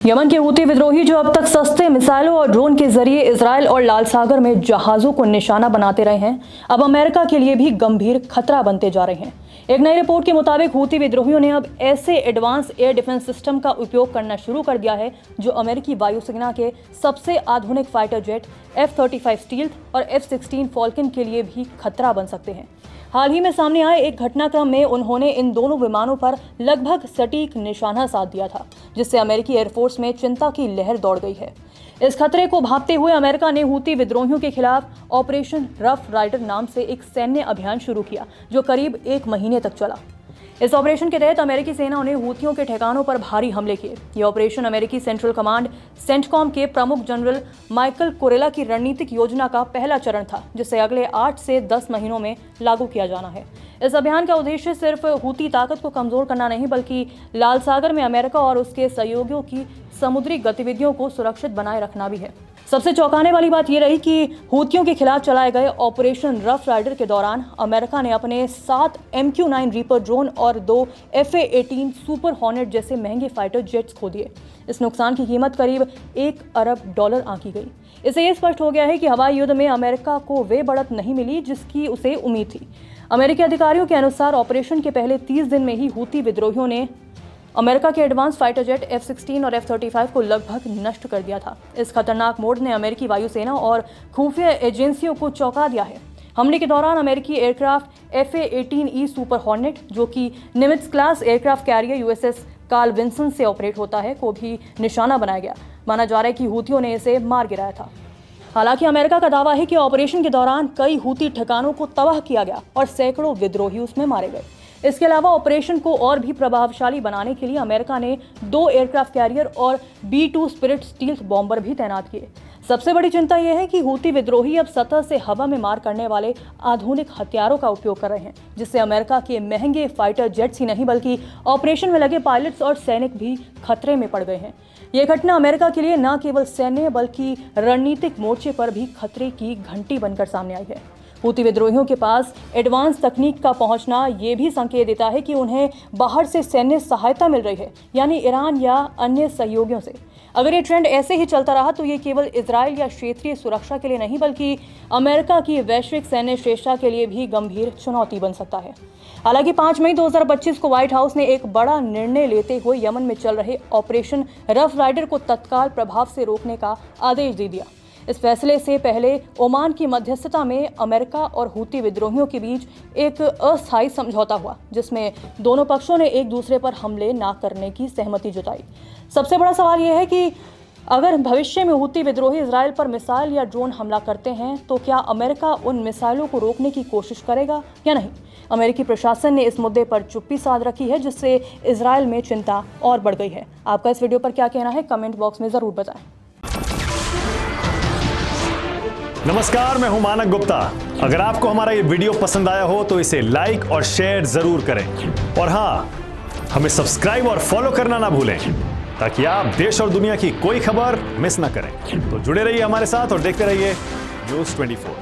Yemen के Houthi विद्रोही जो अब तक सस्ते मिसाइलों और ड्रोन के जरिए इजराइल और लाल सागर में जहाजों को निशाना बनाते रहे हैं, अब अमेरिका के लिए भी गंभीर खतरा बनते जा रहे हैं। एक नई रिपोर्ट के मुताबिक हूती विद्रोहियों ने अब ऐसे एडवांस एयर डिफेंस सिस्टम का उपयोग करना शुरू कर दिया है जो अमेरिकी वायुसेना के सबसे आधुनिक फाइटर जेट F-35 स्टील्थ और F-16 फॉल्कन के लिए भी खतरा बन सकते हैं। हाल ही में सामने आए एक घटनाक्रम में उन्होंने इन दोनों विमानों पर लगभग सटीक निशाना साध दिया था, जिससे अमेरिकी एयरफोर्स में चिंता की लहर दौड़ गई है। इस खतरे को भांपते हुए अमेरिका ने हूती विद्रोहियों के खिलाफ ऑपरेशन रफ राइडर नाम से एक सैन्य अभियान शुरू किया, जो करीब 1 महीने तक चला। इस ऑपरेशन के तहत अमेरिकी सेना ने हूतियों के ठिकानों पर भारी हमले किए। ये ऑपरेशन अमेरिकी सेंट्रल कमांड सेंटकॉम के प्रमुख जनरल माइकल कोरेला की रणनीतिक योजना का पहला चरण था, जिसे अगले 8 से 10 महीनों में लागू किया जाना है। इस अभियान का उद्देश्य सिर्फ हूती ताकत को कमजोर करना नहीं, बल्कि लाल सागर में अमेरिका और उसके सहयोगियों की समुद्री गतिविधियों को सुरक्षित बनाए रखना भी है। सबसे चौंकाने वाली बात यह रही कि हूतियों के खिलाफ चलाए गए ऑपरेशन रफ राइडर के दौरान अमेरिका ने अपने 7 MQ-9 रीपर ड्रोन और 2 FA-18 सुपर हॉर्नेट जैसे महंगे फाइटर जेट्स खो दिए। इस नुकसान की कीमत करीब $1 अरब आंकी गई। इससे यह स्पष्ट हो गया है कि हवाई युद्ध में अमेरिका को वे बढ़त नहीं मिली जिसकी उसे उम्मीद थी। अमेरिकी अधिकारियों के अनुसार ऑपरेशन के पहले 30 दिन में ही हूती विद्रोहियों ने अमेरिका के एडवांस फाइटर जेट F-16 और F-35 को लगभग नष्ट कर दिया था। इस खतरनाक मोड ने अमेरिकी वायुसेना और खुफिया एजेंसियों को चौंका दिया है। हमले के दौरान अमेरिकी एयरक्राफ्ट FA-18E सुपर हॉर्नेट, जो कि Nimitz class aircraft carrier USS Carl Vinson से ऑपरेट होता है, को भी निशाना बनाया गया। माना जा रहा है कि हूतियों ने इसे मार गिराया था। हालांकि अमेरिका का दावा है कि ऑपरेशन के दौरान कई हूती ठिकानों को तबाह किया गया और सैकड़ों विद्रोही उसमें मारे गए। इसके अलावा ऑपरेशन को और भी प्रभावशाली बनाने के लिए अमेरिका ने 2 एयरक्राफ्ट कैरियर और B-2 स्पिरिट स्टील्थ बॉम्बर भी तैनात किए। सबसे बड़ी चिंता यह है कि हूती विद्रोही अब सतह से हवा में मार करने वाले आधुनिक हथियारों का उपयोग कर रहे हैं, जिससे अमेरिका के महंगे फाइटर जेट्स ही नहीं बल्कि ऑपरेशन में लगे पायलट्स और सैनिक भी खतरे में पड़ गए हैं। यह घटना अमेरिका के लिए न केवल सैन्य बल्कि रणनीतिक मोर्चे पर भी खतरे की घंटी बनकर सामने आई है। हूती विद्रोहियों के पास एडवांस तकनीक का पहुंचना ये भी संकेत देता है कि उन्हें बाहर से सैन्य सहायता मिल रही है, यानी ईरान या अन्य सहयोगियों से। अगर ये ट्रेंड ऐसे ही चलता रहा तो ये केवल इजराइल या क्षेत्रीय सुरक्षा के लिए नहीं बल्कि अमेरिका की वैश्विक सैन्य श्रेष्ठता के लिए भी गंभीर चुनौती बन सकता है। हालांकि 5 मई 2025 को व्हाइट हाउस ने एक बड़ा निर्णय लेते हुए यमन में चल रहे ऑपरेशन रफ राइडर को तत्काल प्रभाव से रोकने का आदेश दे दिया। इस फैसले से पहले ओमान की मध्यस्थता में अमेरिका और हूती विद्रोहियों के बीच एक अस्थायी समझौता हुआ, जिसमें दोनों पक्षों ने एक दूसरे पर हमले न करने की सहमति जताई। सबसे बड़ा सवाल यह है कि अगर भविष्य में हूती विद्रोही इजराइल पर मिसाइल या ड्रोन हमला करते हैं तो क्या अमेरिका उन मिसाइलों को रोकने की कोशिश करेगा या नहीं। अमेरिकी प्रशासन ने इस मुद्दे पर चुप्पी साध रखी है, जिससे इजराइल में चिंता और बढ़ गई है। आपका इस वीडियो पर क्या कहना है, कमेंट बॉक्स में जरूर बताएं। नमस्कार, मैं हूं मानक गुप्ता। अगर आपको हमारा ये वीडियो पसंद आया हो तो इसे लाइक और शेयर जरूर करें, और हाँ, हमें सब्सक्राइब और फॉलो करना ना भूलें ताकि आप देश और दुनिया की कोई खबर मिस ना करें। तो जुड़े रहिए हमारे साथ और देखते रहिए न्यूज़ 24।